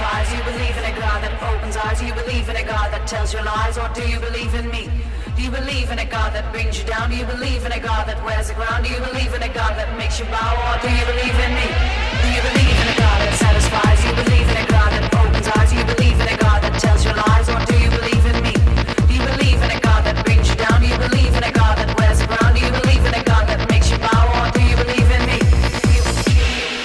satisfies? You believe in a God that opens eyes? Do you believe in a God that tells you lies? Or do you believe in me? Do you believe in a God that brings you down? Do you believe in a God that wears the ground? Do you believe in a God that makes you bow? Or do you believe in me? Do you believe in a God that satisfies? Do you believe in a God that opens eyes? Do you believe in a God that tells you lies? Or do you believe in me? Do you believe in a God that brings you down? Do you believe in a God that wears the ground? Do you believe in a God that makes you bow? Or do you believe in me?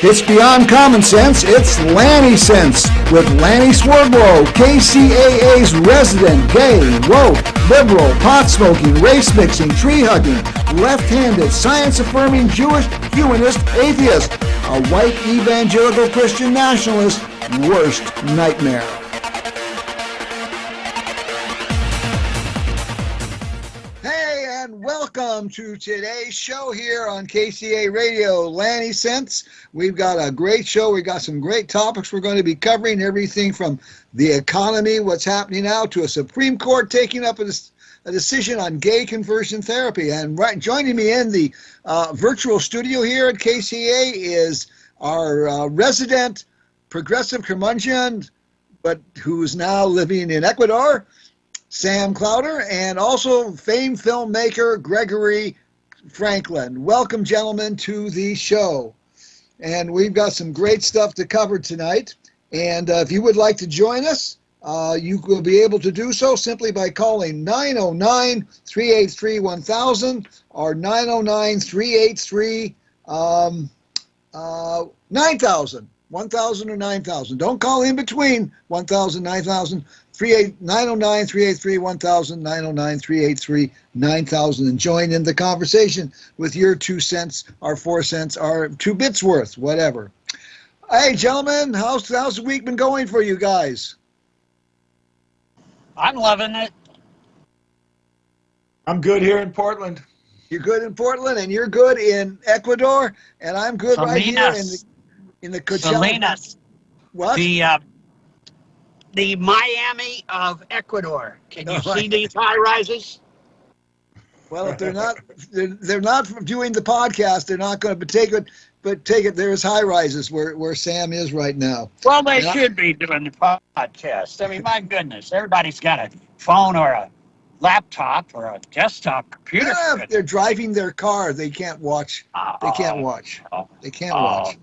It's beyond common sense. It's Lanny Sense with Lanny Swerglo, KCAA's resident gay, woke, liberal, pot-smoking, race-mixing, tree-hugging, left-handed, science-affirming, Jewish, humanist, atheist, a white evangelical Christian nationalist, worst nightmare. Welcome to today's show here on KCA Radio, Lanny Sense. We've got a great show. We've got some great topics we're going to be covering, everything from the economy, what's happening now, to a Supreme Court taking up a decision on gay conversion therapy. And joining me in the virtual studio here at KCA is our resident progressive curmudgeon, but who's now living in Ecuador, Sam Clowder, and also famed filmmaker Gregory Franklin. Welcome, gentlemen, to the show. And we've got some great stuff to cover tonight. And if you would like to join us, you will be able to do so simply by calling 909-383-1000 or 909-383-9000. 1000 or 9000. Don't call in between 1000 9000. 909-383-1000, 909-383-9000, and join in the conversation with your 2 cents or 4 cents or 2 bits worth, whatever. Hey, gentlemen, how's the week been going for you guys? I'm loving it. I'm good here in Portland. You're good in Portland, and you're good in Ecuador, and I'm good Salinas. Right here in the Coachella. Salinas. What? The Miami of Ecuador. Can you see these high rises? Well, if they're not doing the podcast, they're not going to take it. But take it. There's high rises where Sam is right now. Well, they should be doing the podcast. I mean, my goodness, everybody's got a phone or a laptop or a desktop computer. Yeah, if they're driving their car, they can't watch. They can't watch. They can't watch.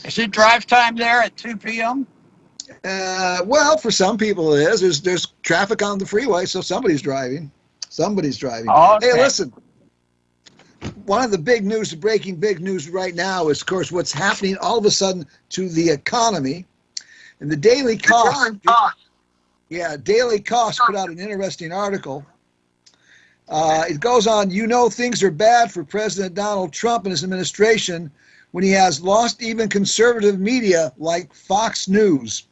Is it drive time there at 2 p.m.? Well, for some people it is. There's traffic on the freeway, so somebody's driving. Okay. Hey, listen. One of the breaking big news right now is, of course, what's happening all of a sudden to the economy. And the Daily Cost. Daily Cost put out an interesting article. It goes on, things are bad for President Donald Trump and his administration when he has lost even conservative media like Fox News.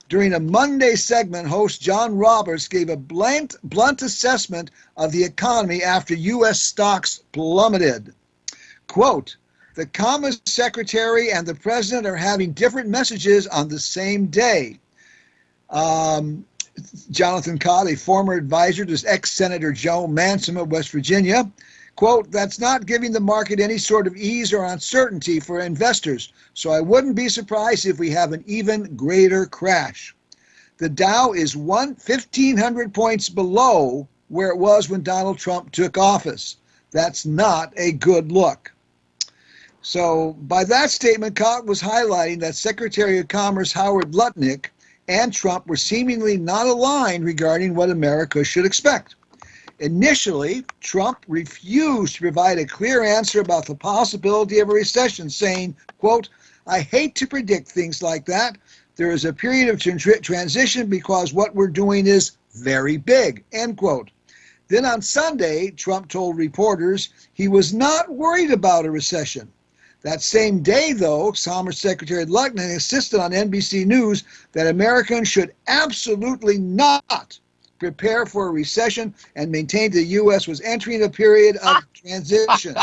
During a Monday segment, host John Roberts gave a blunt assessment of the economy after U.S. stocks plummeted. Quote, the Commerce Secretary and the President are having different messages on the same day. Jonathan Cobb, a former advisor to ex-Senator Joe Manchin of West Virginia, quote, that's not giving the market any sort of ease or uncertainty for investors, so I wouldn't be surprised if we have an even greater crash. The Dow is 1,500 points below where it was when Donald Trump took office. That's not a good look. So by that statement, Cobb was highlighting that Secretary of Commerce Howard Lutnick and Trump were seemingly not aligned regarding what America should expect. Initially, Trump refused to provide a clear answer about the possibility of a recession, saying, quote, I hate to predict things like that. There is a period of transition because what we're doing is very big, end quote. Then on Sunday, Trump told reporters he was not worried about a recession. That same day, though, Commerce Secretary Lutnick insisted on NBC News that Americans should absolutely not prepare for a recession and maintained the U.S. was entering a period of transition.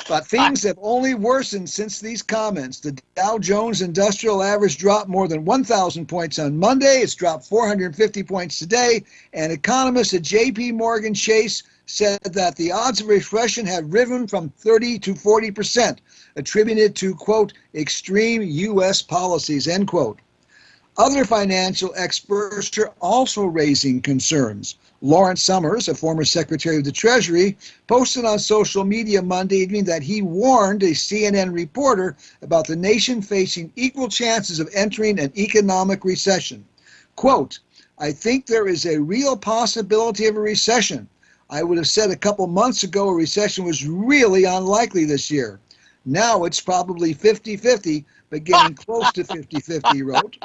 But things have only worsened since these comments. The Dow Jones Industrial Average dropped more than 1,000 points on Monday. It's dropped 450 points today. And economists at J.P. Morgan Chase said that the odds of recession had risen from 30 to 40%, attributed to, quote, extreme U.S. policies, end quote. Other financial experts are also raising concerns. Lawrence Summers, a former Secretary of the Treasury, posted on social media Monday evening that he warned a CNN reporter about the nation facing equal chances of entering an economic recession. Quote, I think there is a real possibility of a recession. I would have said a couple months ago a recession was really unlikely this year. Now it's probably 50-50, but getting close to 50-50, he wrote.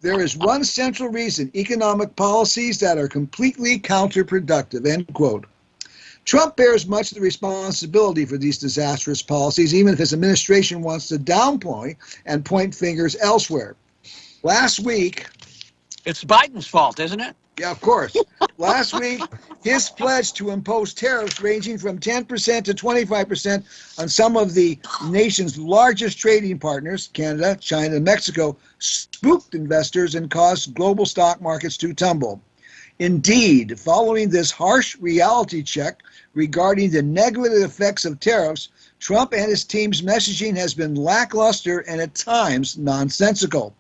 There is one central reason, economic policies that are completely counterproductive, end quote. Trump bears much of the responsibility for these disastrous policies, even if his administration wants to downplay and point fingers elsewhere. Last week, It's Biden's fault, isn't it? yeah, of course. Last week, his pledge to impose tariffs ranging from 10% to 25% on some of the nation's largest trading partners, Canada, China, and Mexico, spooked investors and caused global stock markets to tumble. Indeed, following this harsh reality check regarding the negative effects of tariffs, Trump and his team's messaging has been lackluster and at times nonsensical.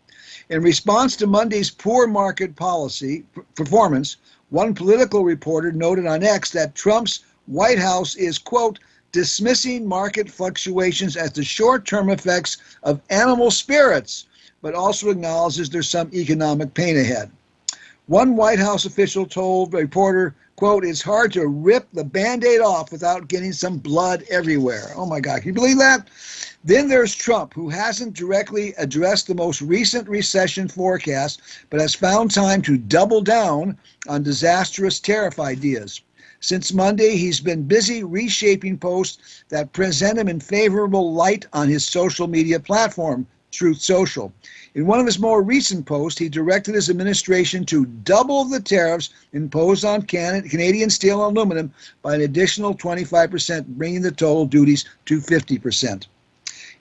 In response to Monday's poor market policy performance, one political reporter noted on X that Trump's White House is, quote, dismissing market fluctuations as the short-term effects of animal spirits, but also acknowledges there's some economic pain ahead. One White House official told the reporter, quote, it's hard to rip the Band-Aid off without getting some blood everywhere. Oh, my God. Can you believe that? Then there's Trump, who hasn't directly addressed the most recent recession forecast, but has found time to double down on disastrous tariff ideas. Since Monday, he's been busy reshaping posts that present him in favorable light on his social media platform, Truth Social. In one of his more recent posts, he directed his administration to double the tariffs imposed on Canadian steel and aluminum by an additional 25%, bringing the total duties to 50%.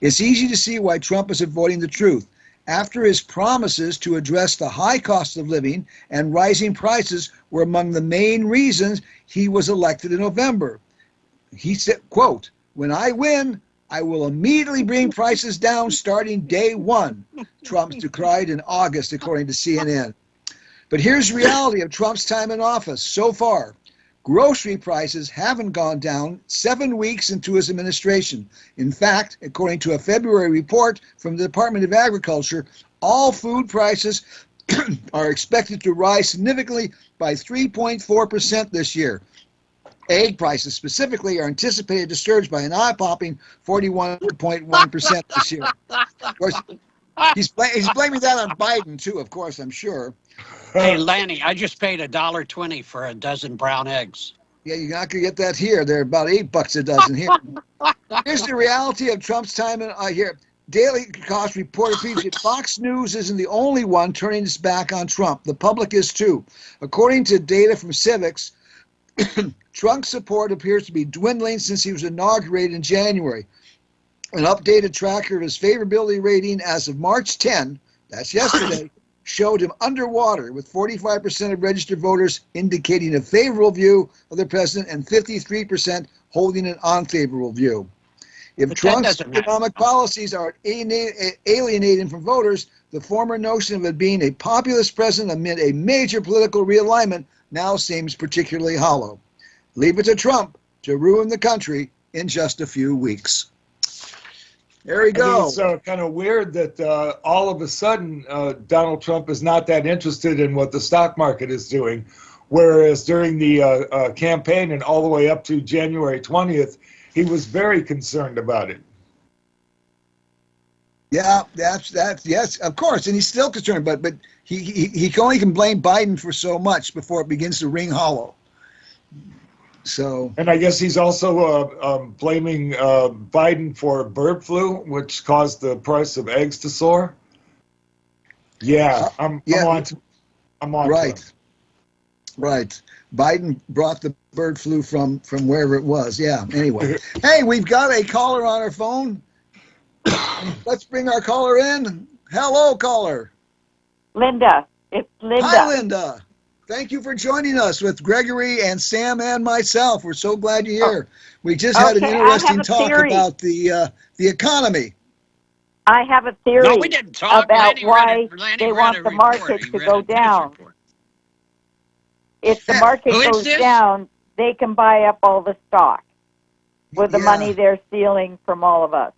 It's easy to see why Trump is avoiding the truth. After his promises to address the high cost of living and rising prices were among the main reasons he was elected in November. He said, quote, when I win, I will immediately bring prices down starting day one, Trump decried in August, according to CNN. But here's the reality of Trump's time in office so far. Grocery prices haven't gone down 7 weeks into his administration. In fact, according to a February report from the Department of Agriculture, all food prices are expected to rise significantly by 3.4% this year. Egg prices specifically are anticipated to surge by an eye-popping 41.1% this year. Of course, he's blaming that on Biden, too, of course, I'm sure. Hey, Lanny, I just paid $1.20 for a dozen brown eggs. Yeah, you're not going to get that here. They're about $8 a dozen here. Here's the reality of Trump's time in here. Daily Cost reported previously Fox News isn't the only one turning its back on Trump. The public is too. According to data from Civics, Trump's support appears to be dwindling since he was inaugurated in January. An updated tracker of his favorability rating as of March 10, that's yesterday, showed him underwater, with 45% of registered voters indicating a favorable view of the president and 53% holding an unfavorable view. If But Trump's economic policies are alienating from voters, the former notion of it being a populist president amid a major political realignment now seems particularly hollow. Leave it to Trump to ruin the country in just a few weeks. There you go. It's kind of weird that all of a sudden Donald Trump is not that interested in what the stock market is doing, whereas during the campaign and all the way up to January 20th, he was very concerned about it. Yeah, that's yes, of course, and he's still concerned, but he only can blame Biden for so much before it begins to ring hollow. So, and I guess he's also blaming Biden for bird flu, which caused the price of eggs to soar. Yeah, I'm on. Right. Right. Biden brought the bird flu from wherever it was. Yeah. Anyway, hey, we've got a caller on our phone. Let's bring our caller in. Hello, caller. Linda. It's Linda. Hi, Linda. Thank you for joining us with Gregory and Sam and myself. We're so glad you're here. We just had an Okay, I have interesting a talk theory. about the economy. I have a No, theory we didn't talk. about Lanny read why it. Lanny they read want a the report. market He to read go a news down. report. If the market Who is goes this? down, they can buy up all the stock with the Yeah. money they're stealing from all of us.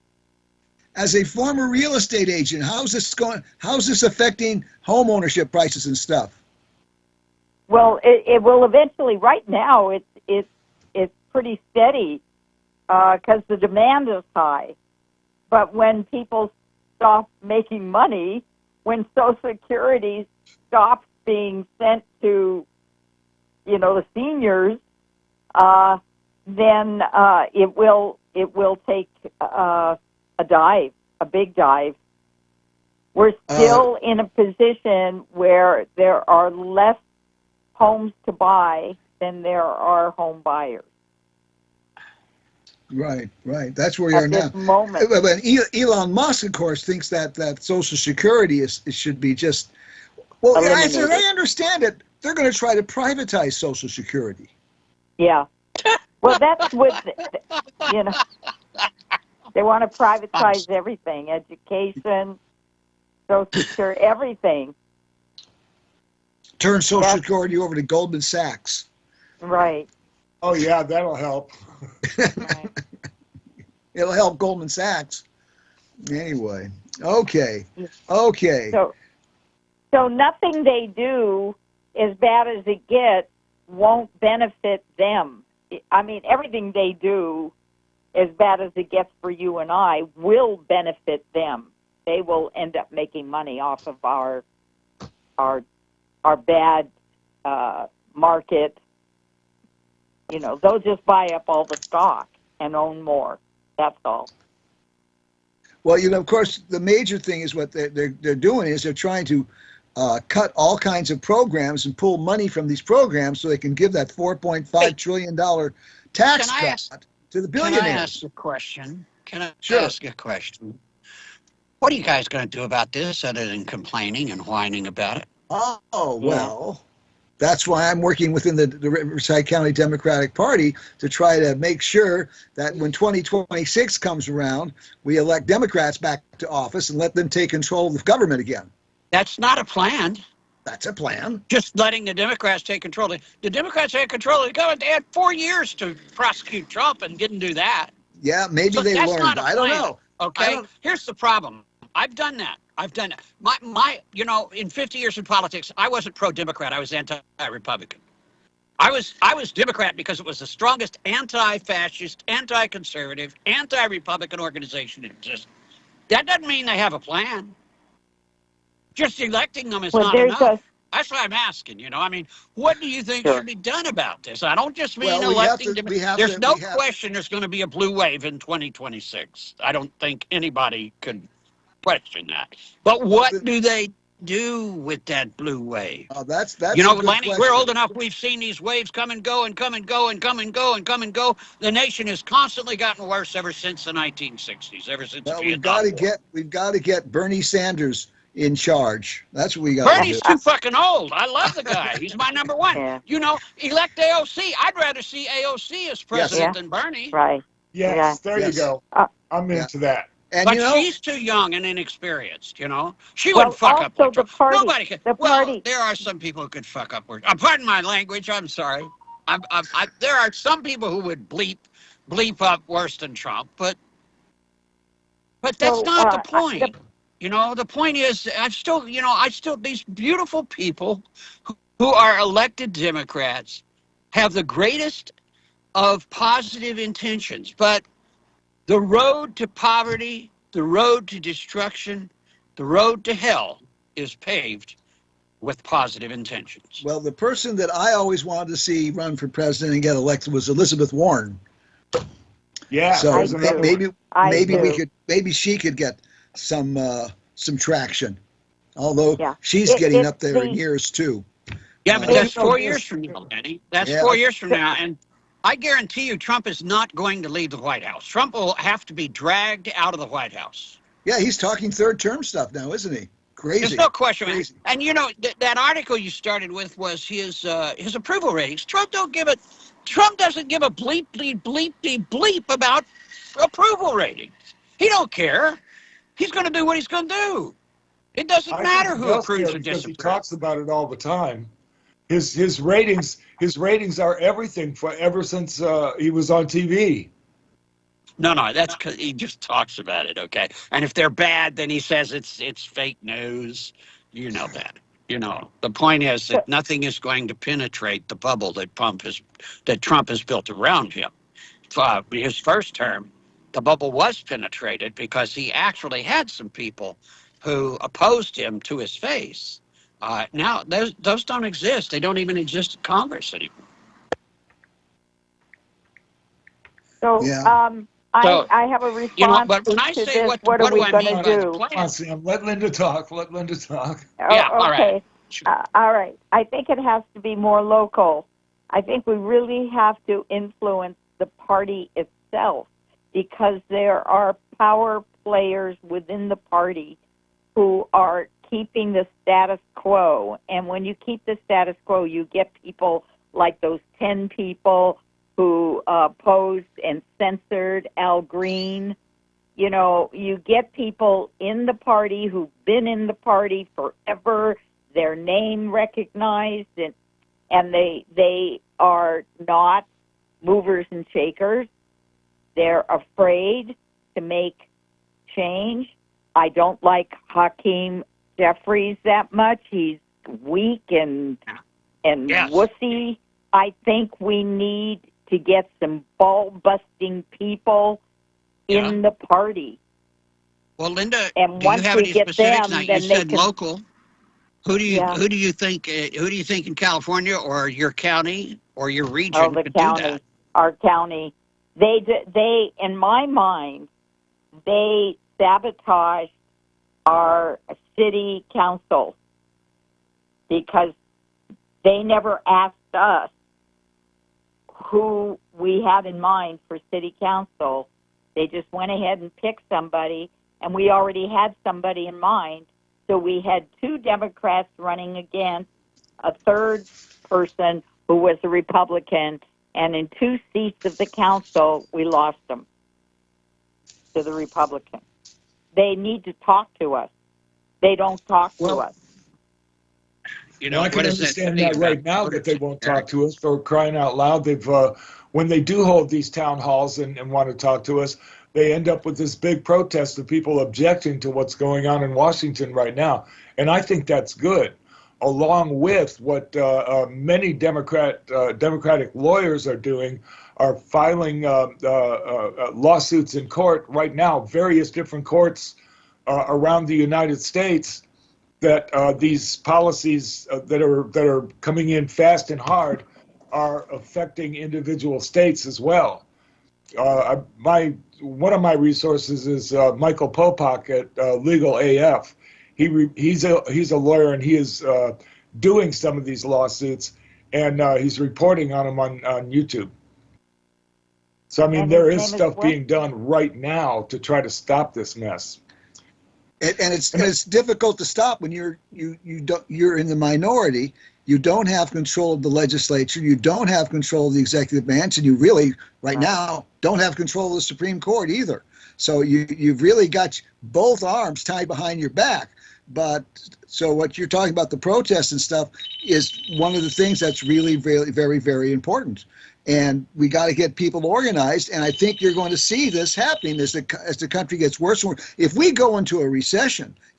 As a former real estate agent, how's this going? How's this affecting home ownership prices and stuff? Well, it will eventually. Right now, it's pretty steady because the demand is high. But when people stop making money, when Social Security stops being sent to, the seniors, then it will take a dive, a big dive. We're still in a position where there are less homes to buy than there are home buyers. Right. That's where we are At now. this moment. But Elon Musk, of course, thinks that Social Security should be just. Well, as Eliminated. I understand it, they're going to try to privatize Social Security. Yeah. Well, that's what, they want to privatize everything, education, Social Security, everything. Turn Social Security over to Goldman Sachs. Right. Oh yeah, that'll help. Right. It'll help Goldman Sachs. Anyway, okay. So nothing they do, as bad as it gets, won't benefit them. I mean, everything they do, as bad as it gets for you and I, will benefit them. They will end up making money off of our bad market. They'll just buy up all the stock and own more. That's all. Well, of course, the major thing is what they're doing is they're trying to cut all kinds of programs and pull money from these programs so they can give that $4.5 trillion tax cut to the billionaires. Can I ask a question? Sure. Ask a question? What are you guys going to do about this other than complaining and whining about it? Oh, well, that's why I'm working within the Riverside County Democratic Party to try to make sure that when 2026 comes around, we elect Democrats back to office and let them take control of the government again. That's not a plan. That's a plan. Just letting the Democrats take control. The Democrats had control of the government. They had 4 years to prosecute Trump and didn't do that. Yeah, maybe So they that's learned. not a I don't plan, know. Okay, here's the problem. I've done that. My, in 50 years in politics, I wasn't pro-Democrat. I was anti-Republican. I was Democrat because it was the strongest anti-fascist, anti-conservative, anti-Republican organization that exists. That doesn't mean they have a plan. Just electing them is not enough. That's what I'm asking. What do you think should be done about this? I don't just mean electing them. There's no question there's going to be a blue wave in 2026. I don't think anybody could question that. But what do they do with that blue wave? Oh, that's Lanny, question. we're old enough. We've seen these waves come and go and come and go and come and go and come and go. The nation has constantly gotten worse ever since the 1960s. Ever since the Vietnam War. We've got to get Bernie Sanders in charge. That's what we got. Bernie's too fucking old. I love the guy. He's my number one. Elect AOC. I'd rather see AOC as president than Bernie. Right. Yes, there you go. I'm into that. And but she's too young and inexperienced. She would fuck up. Nobody could. There are some people who could fuck up. Pardon my language. I'm sorry. There are some people who would bleep up worse than Trump, but that's not the point. The point is, these beautiful people who are elected Democrats have the greatest of positive intentions, but the road to poverty, the road to destruction, the road to hell is paved with positive intentions. Well, the person that I always wanted to see run for president and get elected was Elizabeth Warren. Yeah. So maybe she could get some traction. Although she's getting up there in years too. Yeah, but that's 4 years from now, Danny. That's 4 years from now, and I guarantee you Trump is not going to leave the White House. Trump will have to be dragged out of the White House. Yeah, he's talking third term stuff now, isn't he? Crazy. There's no question. Crazy. And you know that article you started with was his approval ratings. Trump doesn't give a bleep bleep bleep bleep bleep about approval ratings. He don't care. He's going to do what he's going to do. It doesn't matter who approves or disapproves. He talks about it all the time. His ratings are everything ever since he was on TV. No, that's because he just talks about it, okay? And if they're bad, then he says it's fake news. You know that. You know, the point is that nothing is going to penetrate the bubble that Trump has built around him. His first term, the bubble was penetrated because he actually had some people who opposed him to his face. Now, those don't exist. They don't even exist in Congress anymore. So, yeah. I have a response you know, but when I to say this. what are we I going mean to by the do? plan? Come on, Sam. Let Linda talk. Oh, Yeah, all right. okay. All right. I think it has to be more local. I think we really have to influence the party itself because there are power players within the party who are keeping the status quo. And when you keep the status quo, you get people like those 10 people who posed and censored Al Green. You know, you get people in the party who've been in the party forever, their name recognized, and they are not movers and shakers. They're afraid to make change. I don't like Hakeem Jeffries that much. He's weak and Yes. wussy. I think we need to get some ball-busting people in the party. Well, Linda, And do once you have we any get specifics? them, Now, you then said they can, local. Who do you think in California or your county or your region the could county, do that? our county, they, in my mind, they sabotaged our city council because they never asked us who we had in mind for city council. They just went ahead and picked somebody, and we already had somebody in mind. So we had 2 Democrats running against a third person who was a Republican, and in 2 seats of the council, we lost them to the Republicans. They need to talk to us. They don't talk to us. You know, I can understand that right now that they won't talk to us. For crying out loud, they've when they do hold these town halls and want to talk to us, they end up with this big protest of people objecting to what's going on in Washington right now. And I think that's good, along with what many Democratic lawyers are doing, are filing lawsuits in court right now, various different courts around the United States, that these policies that are coming in fast and hard are affecting individual states as well. One of my resources is Michael Popak at Legal AF. He's a lawyer, and he is doing some of these lawsuits, and he's reporting on them on YouTube. So I mean, there is stuff being done right now to try to stop this mess. And it's difficult to stop when you're in the minority. You don't have control of the legislature. You don't have control of the executive branch, and you really, right now, don't have control of the Supreme Court either. So you've really got both arms tied behind your back. But so what you're talking about, the protests and stuff, is one of the things that's really, very, very, very important. And we got to get people organized. And I think you're going to see this happening as the country gets worse and worse. If we go into a recession, I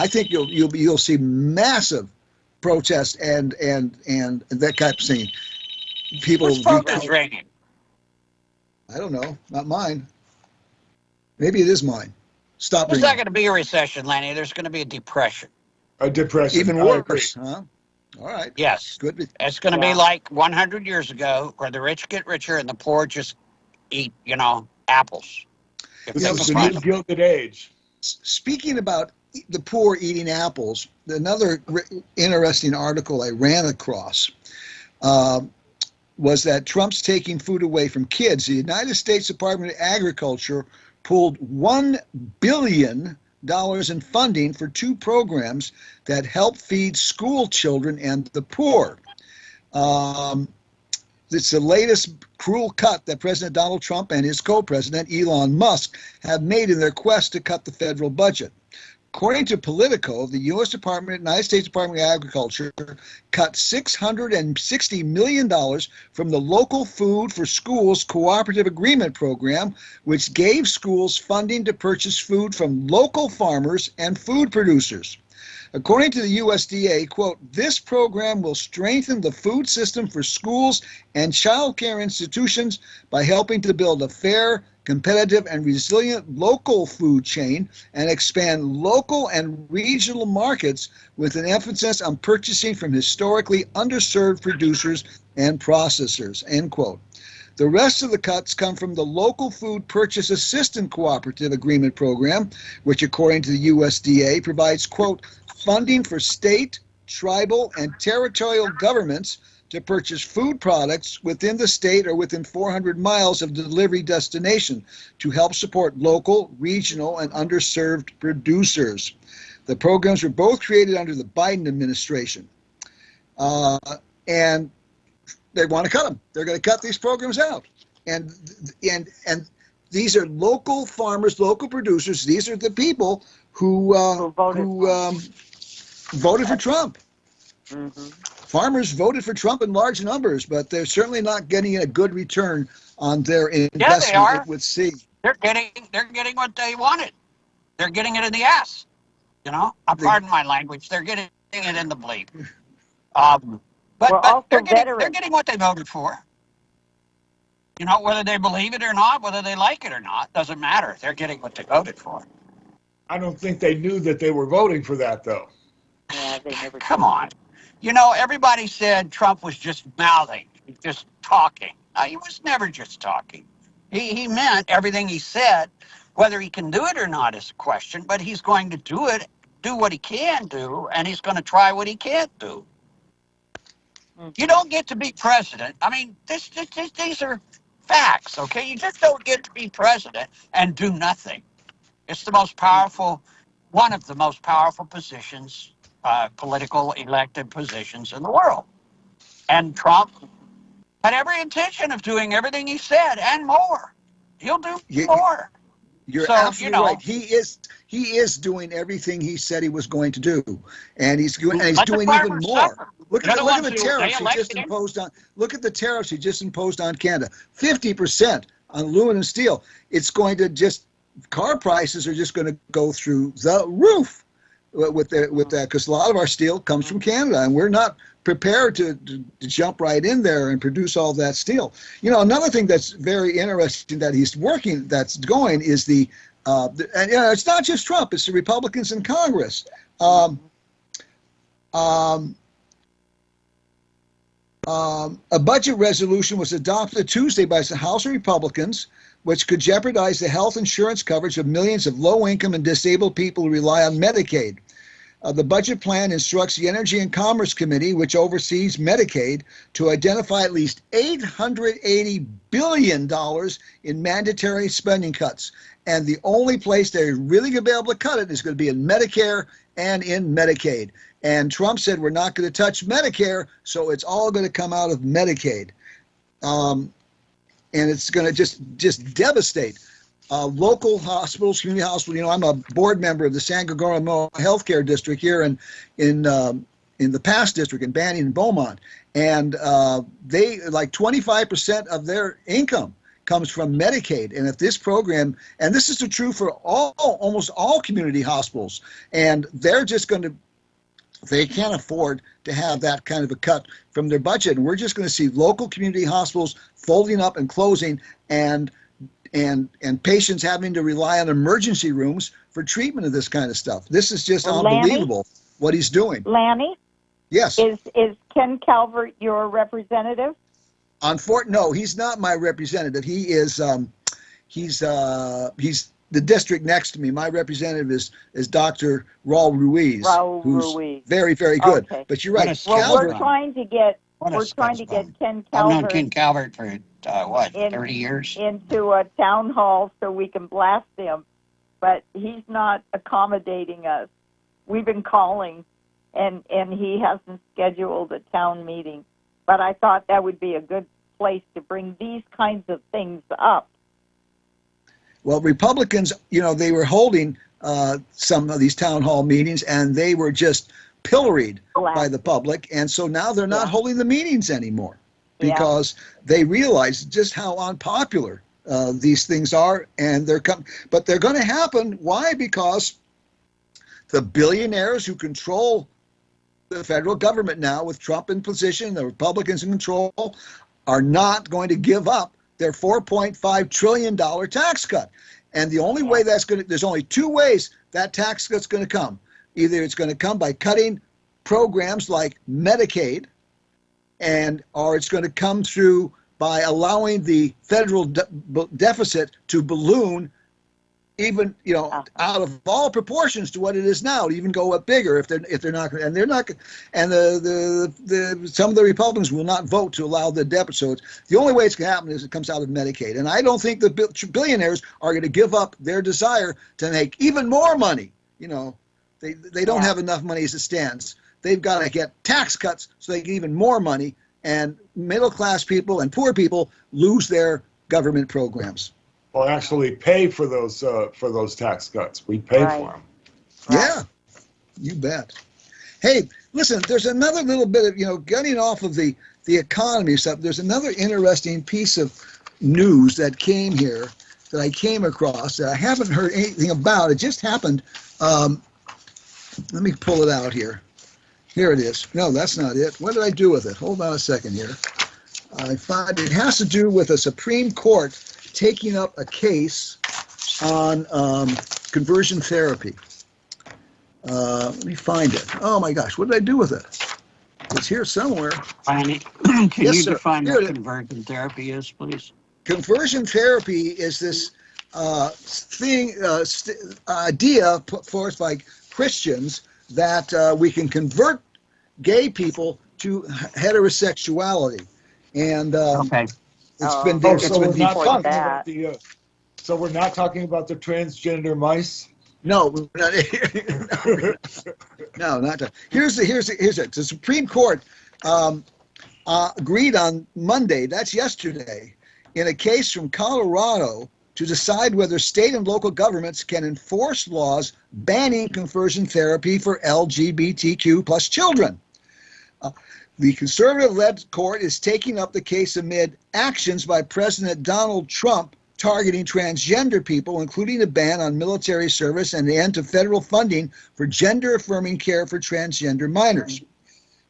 think you'll see massive protests and that type of thing. People. Whose phone is ringing? I don't know. Not mine. Maybe it is mine. Stop ringing. There's not going to be a recession, Lanny. There's going to be a depression. A depression. Even worse, huh? All right. Yes. Good. It's going to be like 100 years ago, where the rich get richer and the poor just eat, apples. This is the new Gilded Age. Speaking about the poor eating apples, another interesting article I ran across was that Trump's taking food away from kids. The United States Department of Agriculture pulled $1 billion in funding for 2 programs that help feed school children and the poor. It's the latest cruel cut that President Donald Trump and his co-president, Elon Musk, have made in their quest to cut the federal budget. According to Politico, the United States Department of Agriculture cut $660 million from the Local Food for Schools Cooperative Agreement Program, which gave schools funding to purchase food from local farmers and food producers. According to the USDA, quote, this program will strengthen the food system for schools and child care institutions by helping to build a fair, competitive, and resilient local food chain and expand local and regional markets with an emphasis on purchasing from historically underserved producers and processors, end quote. The rest of the cuts come from the Local Food Purchase Assistance Cooperative Agreement Program, which, according to the USDA, provides, quote, funding for state, tribal, and territorial governments to purchase food products within the state or within 400 miles of the delivery destination to help support local, regional, and underserved producers. The programs were both created under the Biden administration. And they want to cut them. They're going to cut these programs out. And these are local farmers, local producers. These are the people who voted for Trump. Mm-hmm. Farmers voted for Trump in large numbers, but they're certainly not getting a good return on their investment. Yeah, they are. It would seem. They're getting what they wanted. They're getting it in the ass. You know, pardon my language. They're getting it in the bleep. But they're getting what they voted for. You know, whether they believe it or not, whether they like it or not, doesn't matter. They're getting what they voted for. I don't think they knew that they were voting for that, though. Yeah, they never. Come on. You know, everybody said Trump was just mouthing, just talking. He was never just talking. He meant everything he said. Whether he can do it or not is a question, but he's going to do it, do what he can do, and he's going to try what he can't do. You don't get to be president. I mean, these are facts, okay? You just don't get to be president and do nothing. It's the most powerful, one of the most powerful positions, political elected positions in the world. And Trump had every intention of doing everything he said and more. He'll do more. You're absolutely right. He is doing everything he said he was going to do, and he's doing even more. Look at the tariffs he just imposed on. Look at the tariffs he just imposed on Canada. 50% on aluminum and steel. It's going to car prices are just going to go through the roof with that, because a lot of our steel comes from Canada, and we're not prepared to jump right in there and produce all that steel. You know, another thing that's very interesting that he's working, that's going, is and it's not just Trump; it's the Republicans in Congress. A budget resolution was adopted Tuesday by the House Republicans, which could jeopardize the health insurance coverage of millions of low-income and disabled people who rely on Medicaid. The budget plan instructs the Energy and Commerce Committee, which oversees Medicaid, to identify at least $880 billion in mandatory spending cuts. And the only place they're really going to be able to cut it is going to be in Medicare and in Medicaid. And Trump said we're not going to touch Medicare, so it's all going to come out of Medicaid. And it's going to just devastate local hospitals, community hospitals. You know, I'm a board member of the San Gregorio Healthcare District here in the Pass District in Banning and Beaumont, and they 25% of their income comes from Medicaid. And if this program, and this is true for almost all community hospitals, and they're just going to. They can't afford to have that kind of a cut from their budget. And we're just going to see local community hospitals folding up and closing, and patients having to rely on emergency rooms for treatment of this kind of stuff. This is just unbelievable, what he's doing. Lanny? Yes. Is Ken Calvert your representative? No, he's not my representative. He is he's the district next to me. My representative is Dr. Raul Ruiz, who's very, very good. Okay. But you're right. Well, we're trying to get Ken Calvert. I've known Ken Calvert for 30 years. Into a town hall so we can blast him. but he's not accommodating us. We've been calling, and he hasn't scheduled a town meeting. But I thought that would be a good place to bring these kinds of things up. Well, Republicans, they were holding some of these town hall meetings, and they were just pilloried by the public. And so now they're not holding the meetings anymore because they realize just how unpopular these things are. And but they're going to happen. Why? Because the billionaires who control the federal government now, with Trump in position, the Republicans in control, are not going to give up their $4.5 trillion tax cut. And the only way there's only two ways that tax cut's going to come. Either it's going to come by cutting programs like Medicaid, or it's going to come through by allowing the federal deficit to balloon even, out of all proportions to what it is now, even go up bigger if they're not, and they're not, and some of the Republicans will not vote to allow the deficit. So the only way it's going to happen is it comes out of Medicaid, and I don't think the billionaires are going to give up their desire to make even more money. They don't have enough money as it stands. They've got to get tax cuts so they get even more money, and middle class people and poor people lose their government programs. Or actually pay for those tax cuts. We pay for them. Yeah, you bet. Hey, listen, there's another little bit of, getting off of the economy stuff. There's another interesting piece of news that came here that I came across that I haven't heard anything about. It just happened. Let me pull it out here. Here it is. No, that's not it. What did I do with it? Hold on a second here. I find it has to do with a Supreme Court taking up a case on conversion therapy. Let me find it. Oh my gosh, what did I do with it? It's here somewhere. Lanny, can you define what conversion therapy is, please? Conversion therapy is this idea put forth by Christians that we can convert gay people to heterosexuality. And it's been debunked. So we're not talking about the transgender mice? No, no, not that. Here's it. The Supreme Court agreed on Monday, that's yesterday, in a case from Colorado to decide whether state and local governments can enforce laws banning conversion therapy for LGBTQ plus children. The conservative-led court is taking up the case amid actions by President Donald Trump targeting transgender people, including a ban on military service and the end to federal funding for gender-affirming care for transgender minors.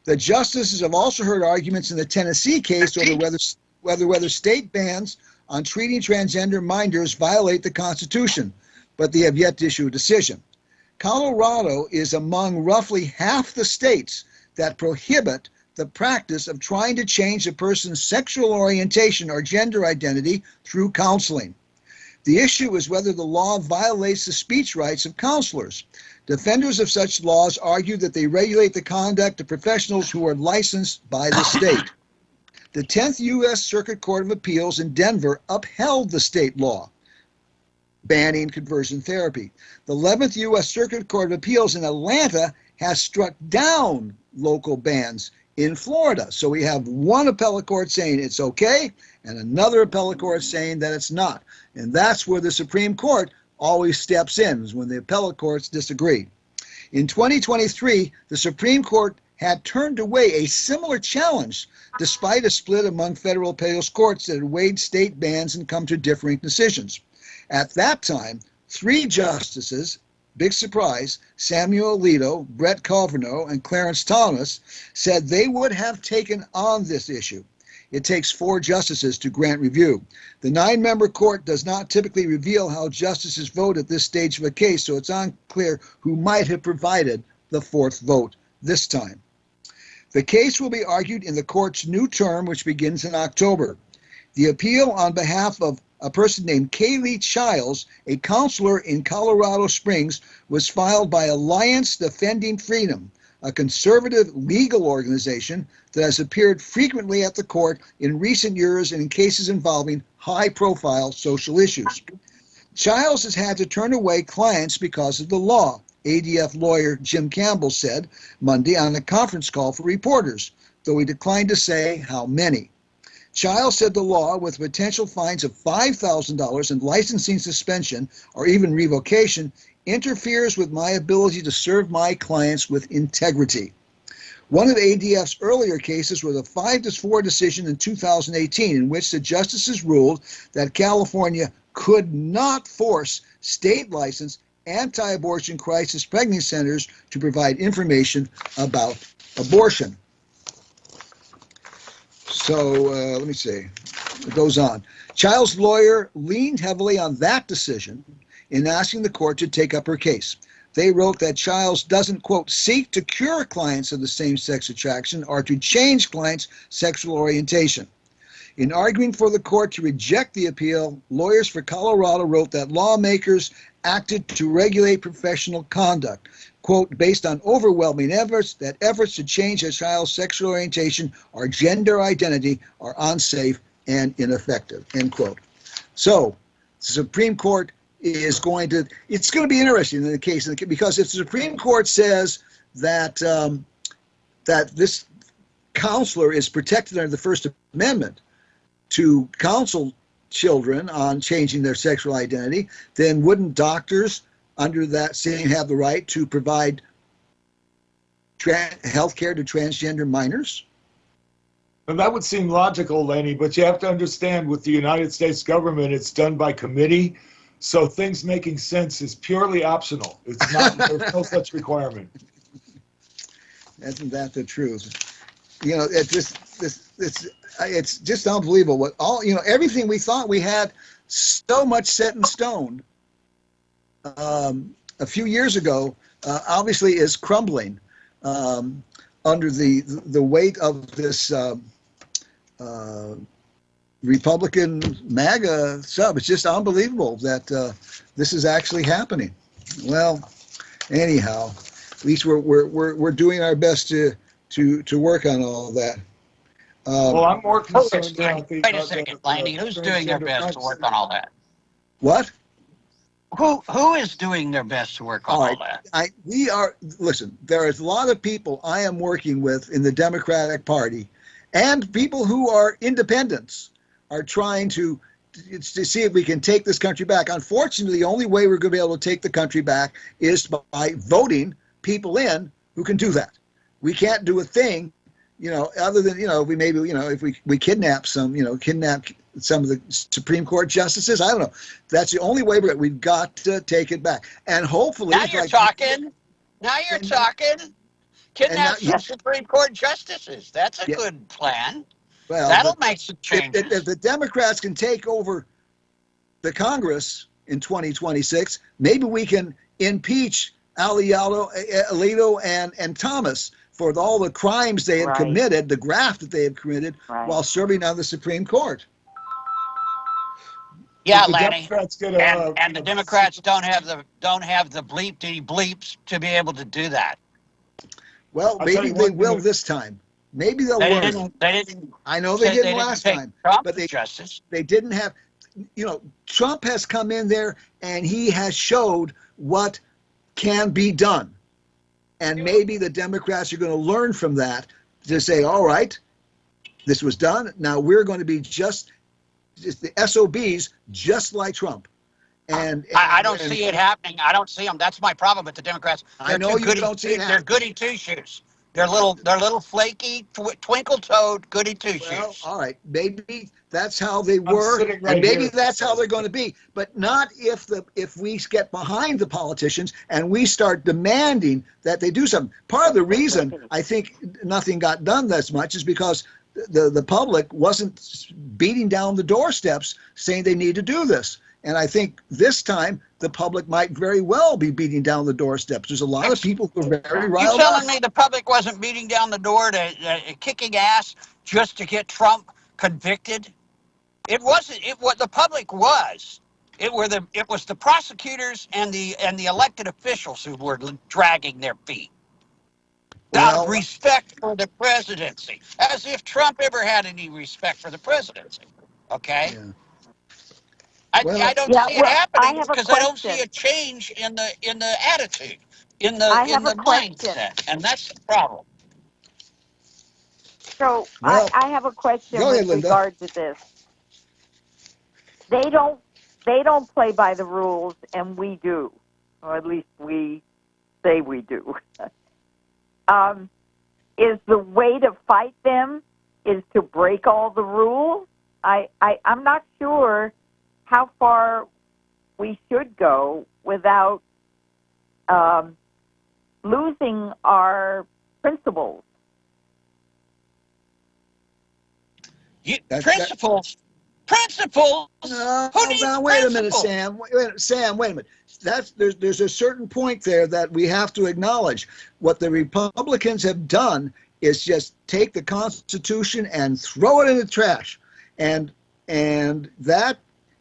The justices have also heard arguments in the Tennessee case over whether state bans on treating transgender minors violate the Constitution, but they have yet to issue a decision. Colorado is among roughly half the states that prohibit the practice of trying to change a person's sexual orientation or gender identity through counseling. The issue is whether the law violates the speech rights of counselors. Defenders of such laws argue that they regulate the conduct of professionals who are licensed by the state. The 10th U.S. Circuit Court of Appeals in Denver upheld the state law banning conversion therapy. The 11th U.S. Circuit Court of Appeals in Atlanta has struck down local bans in Florida. So we have one appellate court saying it's okay and another appellate court saying that it's not. And that's where the Supreme Court always steps in, is when the appellate courts disagree. In 2023, the Supreme Court had turned away a similar challenge despite a split among federal appeals courts that had weighed state bans and come to differing decisions. At that time, 3 justices, big surprise, Samuel Alito, Brett Kavanaugh, and Clarence Thomas, said they would have taken on this issue. It takes 4 justices to grant review. The 9-member court does not typically reveal how justices vote at this stage of a case, so it's unclear who might have provided the 4th vote this time. The case will be argued in the court's new term, which begins in October. The appeal on behalf of a person named Kaylee Childs, a counselor in Colorado Springs, was filed by Alliance Defending Freedom, a conservative legal organization that has appeared frequently at the court in recent years and in cases involving high-profile social issues. Childs has had to turn away clients because of the law, ADF lawyer Jim Campbell said Monday on a conference call for reporters, though he declined to say how many. Childs said the law, with potential fines of $5,000 and licensing suspension or even revocation, interferes with my ability to serve my clients with integrity. One of ADF's earlier cases was a 5-4 decision in 2018 in which the justices ruled that California could not force state-licensed anti-abortion crisis pregnancy centers to provide information about abortion. So let me see. It goes on. Child's lawyer leaned heavily on that decision in asking the court to take up her case. They wrote that Childs doesn't, quote, seek to cure clients of the same-sex attraction or to change clients' sexual orientation. In arguing for the court to reject the appeal, lawyers for Colorado wrote that lawmakers acted to regulate professional conduct, quote, based on overwhelming efforts, that efforts to change a child's sexual orientation or gender identity are unsafe and ineffective, end quote. So the Supreme Court is going to, it's going to be interesting in the case, because if the Supreme Court says that that this counselor is protected under the First Amendment to counsel children on changing their sexual identity, then wouldn't doctors under that same have the right to provide health care to transgender minors? And that would seem logical, Lanny, but you have to understand with the United States government, it's done by committee. So things making sense is purely optional. It's not, there's no such requirement. Isn't that the truth? You know, it's just unbelievable what all, you know, everything we thought we had so much set in stone a few years ago obviously is crumbling under the weight of this Republican MAGA sub. It's just unbelievable that this is actually happening. Well, anyhow, at least we're doing our best to work on all that. Well, I'm more concerned about the. Wait a second, Lanny. Who's doing their best to work on all that? What? Who is doing their best to work on all that? We are. Listen, there is a lot of people I am working with in the Democratic Party, and people who are independents are trying to see if we can take this country back. Unfortunately, the only way we're going to be able to take the country back is by voting people in who can do that. We can't do a thing, you know, other than, you know, we maybe, you know, if we kidnap some of the Supreme Court justices. I don't know. That's the only way we've got to take it back. And hopefully... Now you're talking. Now you're talking. Kidnap some Supreme Court justices. That's a good plan. Well, that'll make some changes. If the Democrats can take over the Congress in 2026, maybe we can impeach Alito and Thomas for all the crimes they had committed, the graft that they had committed while serving on the Supreme Court. Yeah, Lanny. And the Democrats don't have the bleeps to be able to do that. Well, maybe they will this time. Maybe they'll learn. I know they didn't last time, but they didn't have. You know, Trump has come in there and he has showed what can be done, and maybe the Democrats are going to learn from that to say, all right, this was done. Now we're going to be just the SOBs, just like Trump. And I don't see it happening. I don't see them. That's my problem with the Democrats. I know you don't see it. They're goody two shoes. They're little flaky, twinkle-toed goody two-shoes. Well, all right. Maybe that's how they were, and maybe that's how they're going to be. But not if we get behind the politicians and we start demanding that they do something. Part of the reason I think nothing got done as much is because the public wasn't beating down the doorsteps saying they need to do this. And I think this time the public might very well be beating down the doorsteps. There's a lot of people who are very riled up. You're telling me the public wasn't beating down the door kicking ass just to get Trump convicted? It wasn't. The public was. It was the prosecutors and the elected officials who were dragging their feet. Out of respect for the presidency, as if Trump ever had any respect for the presidency. Okay. Yeah. I don't see it happening because I don't see a change in the attitude, in the mindset, and that's the problem. So Well, I have a question go ahead, with Linda. regard to this. They don't play by the rules, and we do, or at least we say we do. Is the way to fight them is to break all the rules? I'm not sure how far we should go without losing our principles. Principles. No, Who needs now wait a minute, principles? Sam. Wait a minute. There's a certain point there that we have to acknowledge. What the Republicans have done is just take the Constitution and throw it in the trash, and that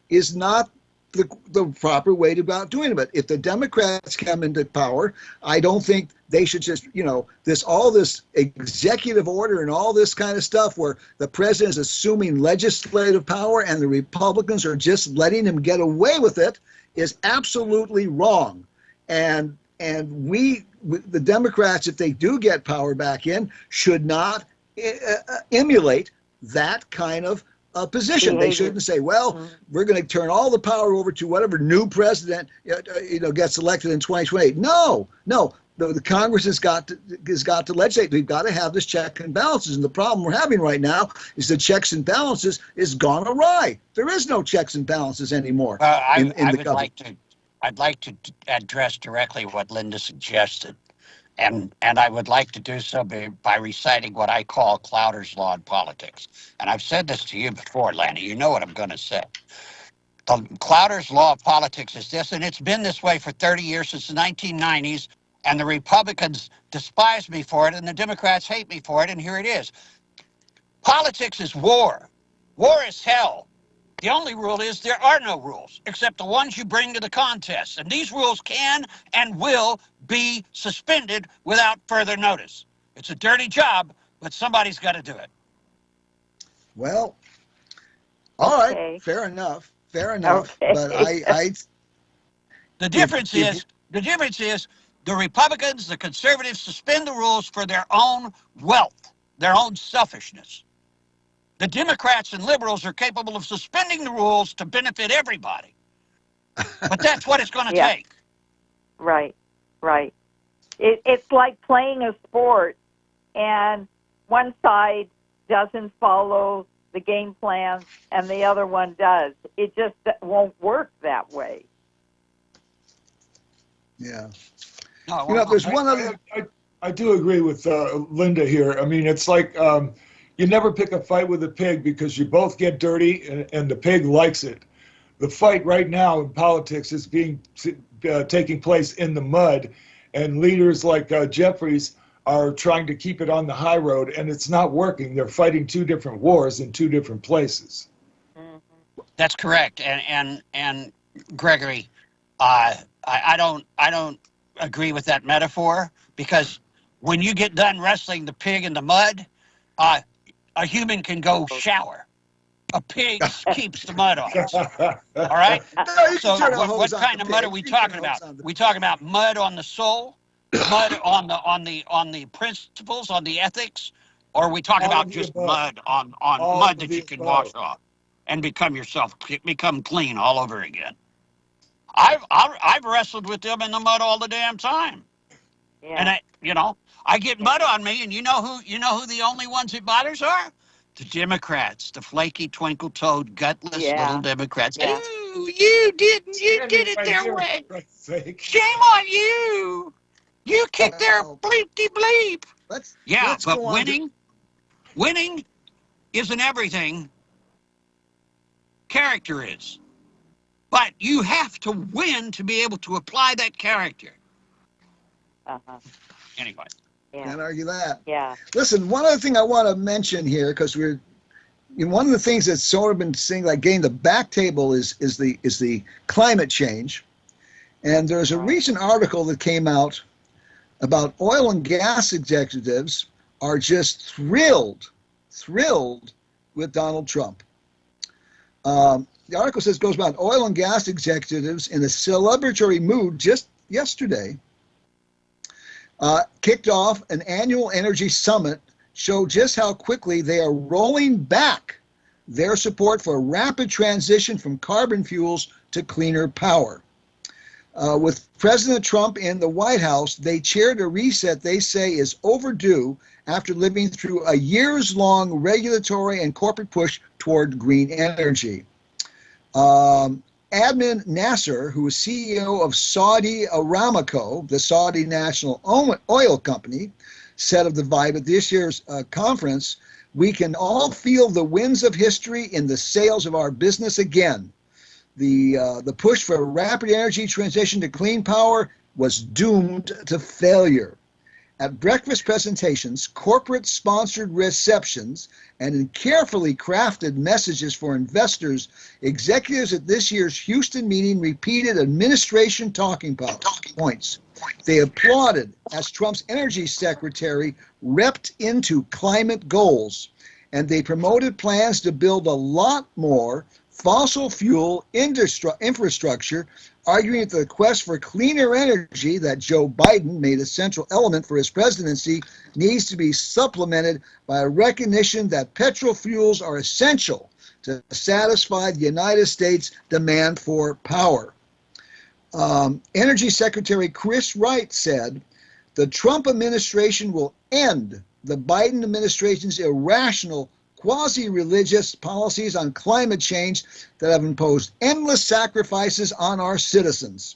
is not the proper way to go about doing it. But if the Democrats come into power, I don't think they should just, all this executive order and all this kind of stuff where the president is assuming legislative power and the Republicans are just letting him get away with it is absolutely wrong. And the Democrats, if they do get power back in, should not emulate that kind of position. Behavior. They shouldn't say, well, we're going to turn all the power over to whatever new president gets elected in 2028. No. The Congress has got to legislate. We've got to have this check and balances. And the problem we're having right now is the checks and balances is gone awry. There is no checks and balances anymore. I'd like to address directly what Linda suggested. And I would like to do so by reciting what I call Clowder's Law in politics. And I've said this to you before, Lanny. You know what I'm going to say. The Clowder's Law of politics is this, and it's been this way for 30 years, since the 1990s, and the Republicans despise me for it, and the Democrats hate me for it, and here it is. Politics is war. War is hell. The only rule is there are no rules, except the ones you bring to the contest. And these rules can and will be suspended without further notice. It's a dirty job, but somebody's got to do it. Well, all right, fair enough. Okay. But the difference is the Republicans, the conservatives suspend the rules for their own wealth, their own selfishness. The Democrats and liberals are capable of suspending the rules to benefit everybody. But that's what it's going to take. Right. It's like playing a sport, and one side doesn't follow the game plan, and the other one does. It just won't work that way. Yeah. No, there's one other. I do agree with Linda here. I mean, it's like you never pick a fight with a pig because you both get dirty and the pig likes it. The fight right now in politics is taking place in the mud, and leaders like Jeffries are trying to keep it on the high road, and it's not working. They're fighting two different wars in two different places. That's correct. And Gregory, I don't agree with that metaphor, because when you get done wrestling the pig in the mud, a human can go shower. A pig keeps the mud on. All right? So what kind of mud are we talking about? We talking about mud on the soul, mud on the principles, on the ethics, or are we talking about just mud on mud that you can wash off and become clean all over again? I've wrestled with them in the mud all the damn time. Yeah. And I get mud on me, and you know who the only ones it bothers are? The Democrats, the flaky, twinkle-toed, gutless little Democrats. Yeah. Ooh, you did it their way. Shame on you. You kicked their bleep-de-bleep. Let's but winning isn't everything. Character is. But you have to win to be able to apply that character. Anyway. Can't argue that. Yeah. Listen, one other thing I want to mention here, because one of the things that's sort of been seeing like getting the back table is the climate change. And there's a recent article that came out about oil and gas executives are just thrilled with Donald Trump. the article says goes about oil and gas executives in a celebratory mood just yesterday kicked off an annual energy summit, showed just how quickly they are rolling back their support for a rapid transition from carbon fuels to cleaner power. With President Trump in the White House, they chaired a reset they say is overdue after living through a years-long regulatory and corporate push toward green energy. Adnan Nasser, who is CEO of Saudi Aramco, the Saudi national oil company, said of the vibe at this year's conference, "We can all feel the winds of history in the sails of our business again. The push for a rapid energy transition to clean power was doomed to failure." At breakfast presentations, corporate-sponsored receptions, and in carefully crafted messages for investors, executives at this year's Houston meeting repeated administration talking points. They applauded as Trump's energy secretary repped into climate goals, and they promoted plans to build a lot more fossil fuel infrastructure, arguing that the quest for cleaner energy that Joe Biden made a central element for his presidency needs to be supplemented by a recognition that petrol fuels are essential to satisfy the United States' demand for power. Energy Secretary Chris Wright said, "The Trump administration will end the Biden administration's irrational quasi-religious policies on climate change that have imposed endless sacrifices on our citizens."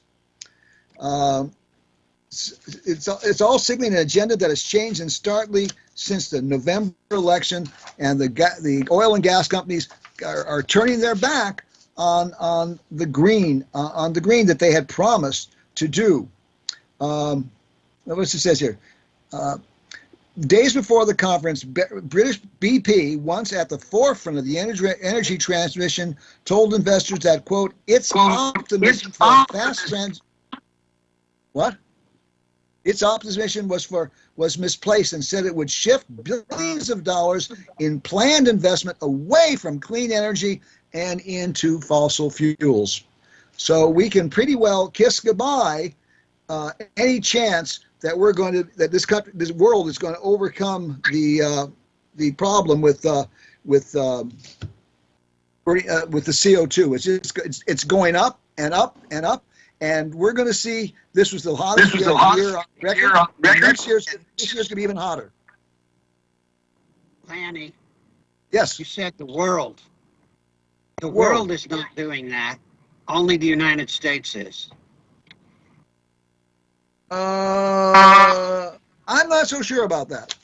It's all signaling an agenda that has changed and starkly since the November election, and the oil and gas companies are turning their back on the green that they had promised to do. What it says here. Days before the conference, British BP, once at the forefront of the energy transmission, told investors that, quote, its optimism for a fast its optimism was misplaced, and said it would shift billions of dollars in planned investment away from clean energy and into fossil fuels. So we can pretty well kiss goodbye any chance that this world is going to overcome the problem with the CO2. It's going up and up and up, and we're going to see this was the hottest year on record. This year's going to be even hotter. Lanny. Yes. You said the world. The world is not doing that. Only the United States is. I'm not so sure about that.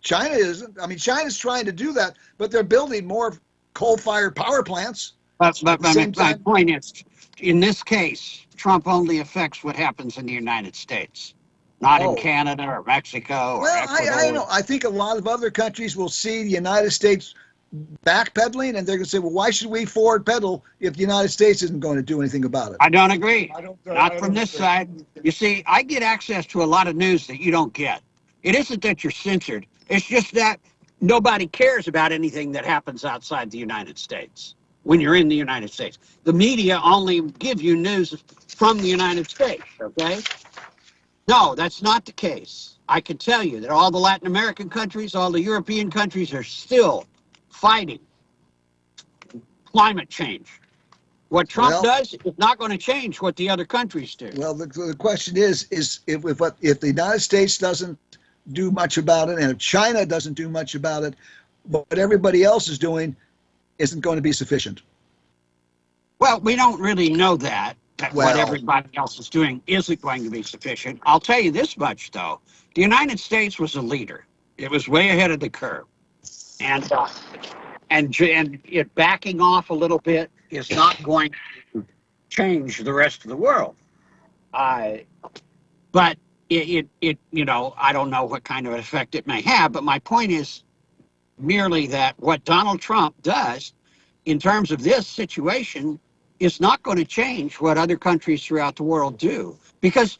China isn't. I mean, China's trying to do that, but they're building more coal-fired power plants. But my point is, in this case, Trump only affects what happens in the United States, not in Canada or Mexico or Ecuador. I don't know. I think a lot of other countries will see the United States backpedaling, and they're going to say, well, why should we forward pedal if the United States isn't going to do anything about it? I don't agree. Not from this side. You see, I get access to a lot of news that you don't get. It isn't that you're censored. It's just that nobody cares about anything that happens outside the United States when you're in the United States. The media only give you news from the United States, okay? No, that's not the case. I can tell you that all the Latin American countries, all the European countries are still fighting climate change. What Trump does is not going to change what the other countries do. Well, the question is if the United States doesn't do much about it, and if China doesn't do much about it, what everybody else is doing isn't going to be sufficient. Well, we don't really know that what everybody else is doing isn't going to be sufficient. I'll tell you this much, though. The United States was a leader. It was way ahead of the curve. And it backing off a little bit is not going to change the rest of the world. But it I don't know what kind of effect it may have, but my point is merely that what Donald Trump does in terms of this situation is not going to change what other countries throughout the world do. Because,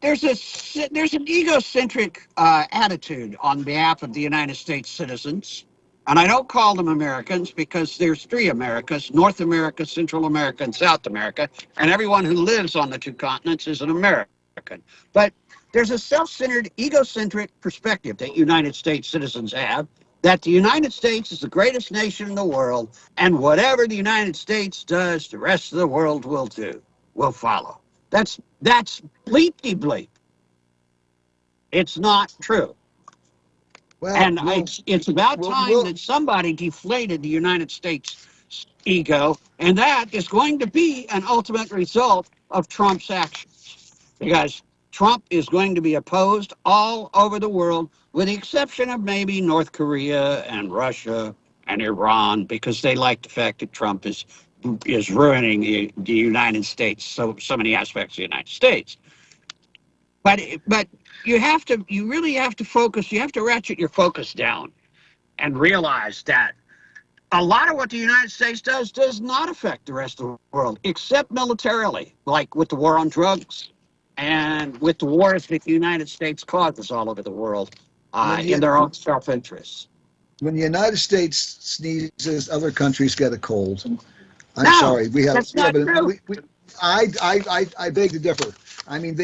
there's an egocentric attitude on behalf of the United States citizens And I don't call them Americans because there's three Americas: North America, Central America, and South America. And everyone who lives on the two continents is an American. But there's a self-centered, egocentric perspective that United States citizens have, that the United States is the greatest nation in the world, and whatever the United States does, the rest of the world will follow. That's bleepy-bleep. It's not true. Well, And it's about time that somebody deflated the United States ego, and that is going to be an ultimate result of Trump's actions. Because Trump is going to be opposed all over the world, with the exception of maybe North Korea and Russia and Iran, because they like the fact that Trump is ruining the United States, so many aspects of the United States. But you really have to focus. You have to ratchet your focus down and realize that a lot of what the United States does not affect the rest of the world, except militarily, like with the war on drugs and with the wars that the United States causes all over the world in their own self-interest. When the United States sneezes, other countries get a cold. I'm sorry. That's not true. I beg to differ. I mean,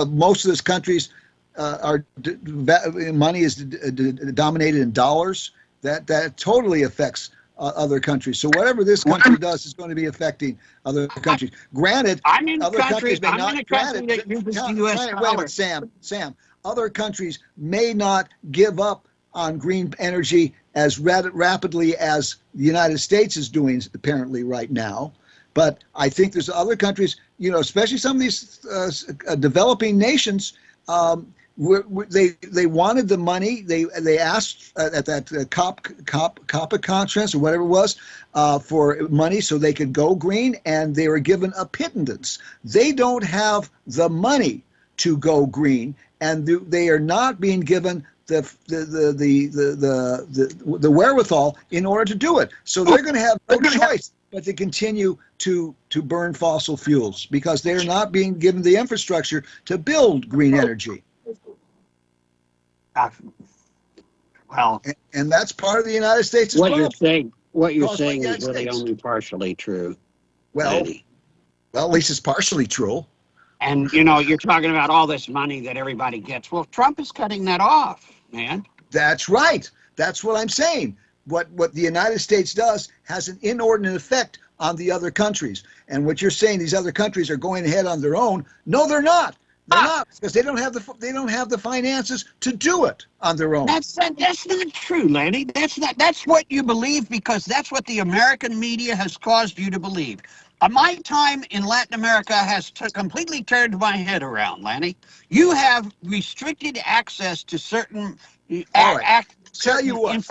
most of those countries money is dominated in dollars. That totally affects other countries. So whatever this country does is going to be affecting other countries. Granted, other countries may not. Granted, Sam. Other countries may not give up on green energy as rapidly as the United States is doing apparently right now. But I think there's other countries, especially some of these developing nations. They wanted the money. They asked at that COP conference or whatever it was for money so they could go green, and they were given a pittance. They don't have the money to go green, and they are not being given the wherewithal in order to do it. So they're going to have no choice but to continue to burn fossil fuels because they're not being given the infrastructure to build green energy. Well, and that's part of the United States. What you're saying is really only partially true. Well, at least it's partially true. And you're talking about all this money that everybody gets. Well, Trump is cutting that off, man. That's right. That's what I'm saying. What the United States does has an inordinate effect on the other countries. And what you're saying, these other countries are going ahead on their own. No, they're not. They're not, because they don't have the finances to do it on their own. That's not true, Lanny. That's what you believe because that's what the American media has caused you to believe. My time in Latin America has completely turned my head around, Lanny. You have restricted access to certain I tell you what,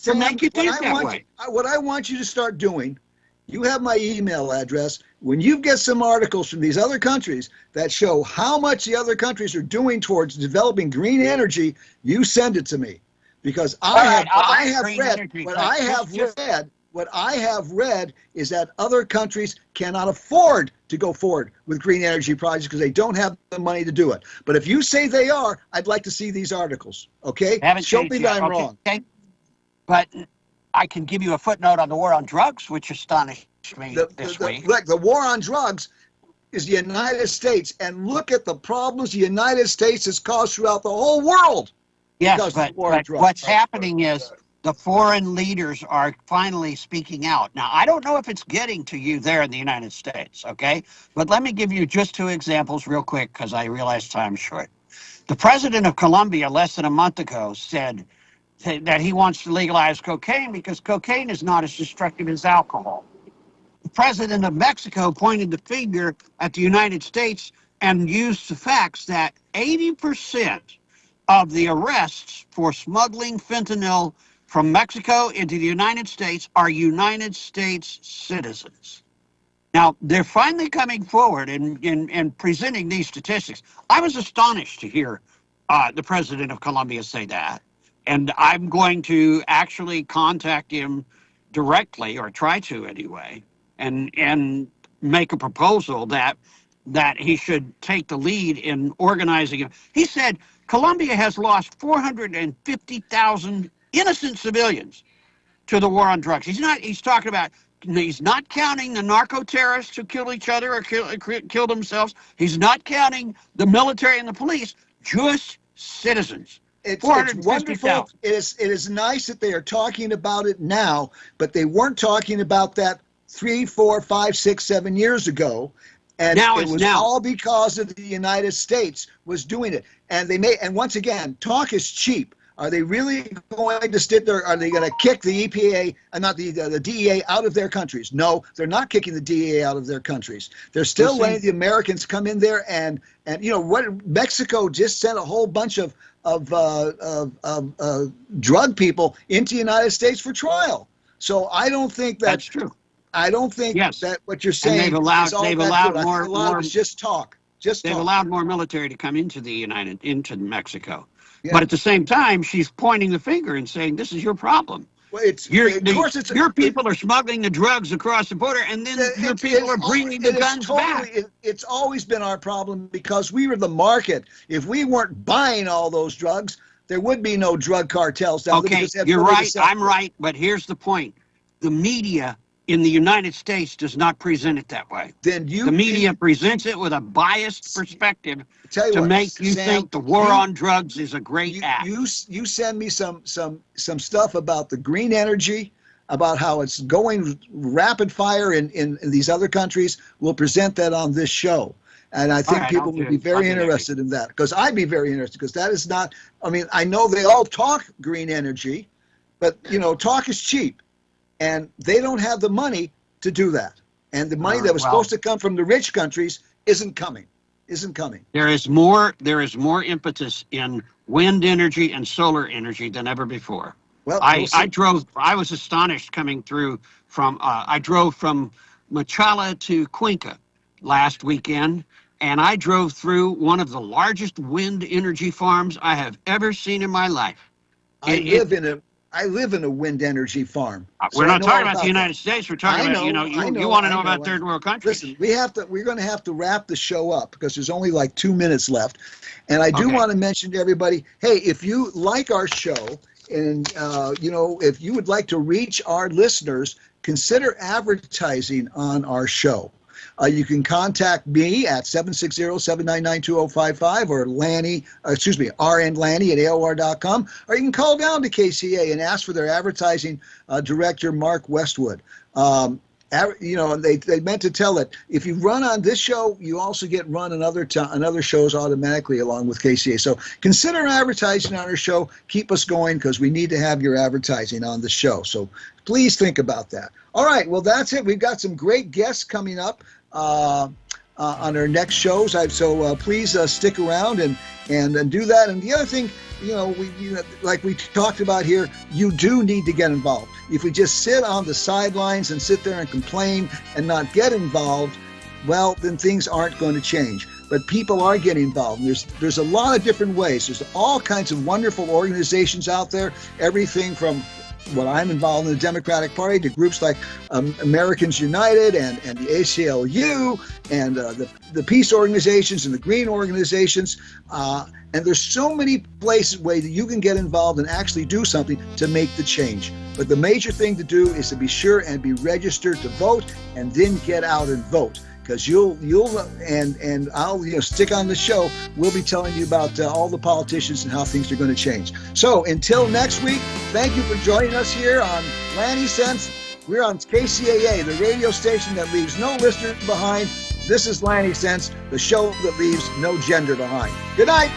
to make you think that way. What I want you to start doing, you have my email address. When you get some articles from these other countries that show how much the other countries are doing towards developing green energy, you send it to me, because what I have read is that other countries cannot afford to go forward with green energy projects because they don't have the money to do it. But if you say they are, I'd like to see these articles. Okay, show me that I'm wrong. But I can give you a footnote on the war on drugs, which astonished me this week. The war on drugs is the United States, and look at the problems the United States has caused throughout the whole world. Yes, but what's happening is the foreign leaders are finally speaking out. Now, I don't know if it's getting to you there in the United States, okay? But let me give you just two examples real quick because I realize time's short. The president of Colombia less than a month ago said that he wants to legalize cocaine because cocaine is not as destructive as alcohol. The president of Mexico pointed the finger at the United States and used the facts that 80% of the arrests for smuggling fentanyl from Mexico into the United States are United States citizens. Now, they're finally coming forward and presenting these statistics. I was astonished to hear the president of Colombia say that. And I'm going to actually contact him directly, or try to anyway, and make a proposal that he should take the lead in organizing it. He said Colombia has lost 450,000 innocent civilians to the war on drugs. He's talking about, he's not counting the narco terrorists who kill each other or kill themselves. He's not counting the military and the police, just citizens. It's wonderful. It is nice that they are talking about it now, but they weren't talking about that 3, 4, 5, 6, 7 years ago. And it was all because of the United States was doing it. And and once again, talk is cheap. Are they really going to sit there? Are they going to kick the EPA and not the DEA out of their countries? No, they're not kicking the DEA out of their countries. They're still letting the Americans come in there and what Mexico just sent a whole bunch of drug people into the United States for trial. So I don't think that's true. I don't think that what you're saying they've allowed more. It's just talk. They've allowed more military to come into Mexico. Yeah. But at the same time, she's pointing the finger and saying, "This is your problem. Well, your people are smuggling the drugs across the border, and then your people are bringing the guns back." It's always been our problem because we were the market. If we weren't buying all those drugs, there would be no drug cartels down there. Okay, you're right. I'm right. But here's the point: the media in the United States does not present it that way. The media presents it with a biased perspective to make you think the war on drugs is a great act. You send me some stuff about the green energy, about how it's going rapid fire in these other countries. We'll present that on this show. And I think people would be very interested in that, because I'd be very interested, because that is not, I mean, I know they all talk green energy, but, talk is cheap. And they don't have the money to do that. And the money that was supposed to come from the rich countries isn't coming. There is more impetus in wind energy and solar energy than ever before. Well, I was astonished coming through I drove from Machala to Cuenca last weekend, and I drove through one of the largest wind energy farms I have ever seen in my life. I live in a wind energy farm. We're not talking about the United States. We're talking about, you want to know about third world countries. Listen, we're going to have to wrap the show up because there's only like 2 minutes left. And I do want to mention to everybody, hey, if you like our show and, if you would like to reach our listeners, consider advertising on our show. You can contact me at 760-799-2055 or RN Lanny at AOR.com, or you can call down to KCA and ask for their advertising director, Mark Westwood. They meant to tell it. If you run on this show, you also get run on other shows automatically along with KCA. So consider advertising on our show. Keep us going, because we need to have your advertising on the show. So please think about that. All right, well, that's it. We've got some great guests coming up on our next shows. So please stick around and do that. And the other thing, like we talked about here, you do need to get involved. If we just sit on the sidelines and sit there and complain and not get involved, well, then things aren't going to change. But people are getting involved. And there's a lot of different ways. There's all kinds of wonderful organizations out there, everything from what I'm involved in the Democratic Party to groups like Americans United and the ACLU and the peace organizations and the green organizations. And there's so many places where you can get involved and actually do something to make the change. But the major thing to do is to be sure and be registered to vote, and then get out and vote. Because I'll stick on the show. We'll be telling you about all the politicians and how things are going to change. So until next week, thank you for joining us here on Lanny Sense. We're on KCAA, the radio station that leaves no listener behind. This is Lanny Sense, the show that leaves no gender behind. Good night.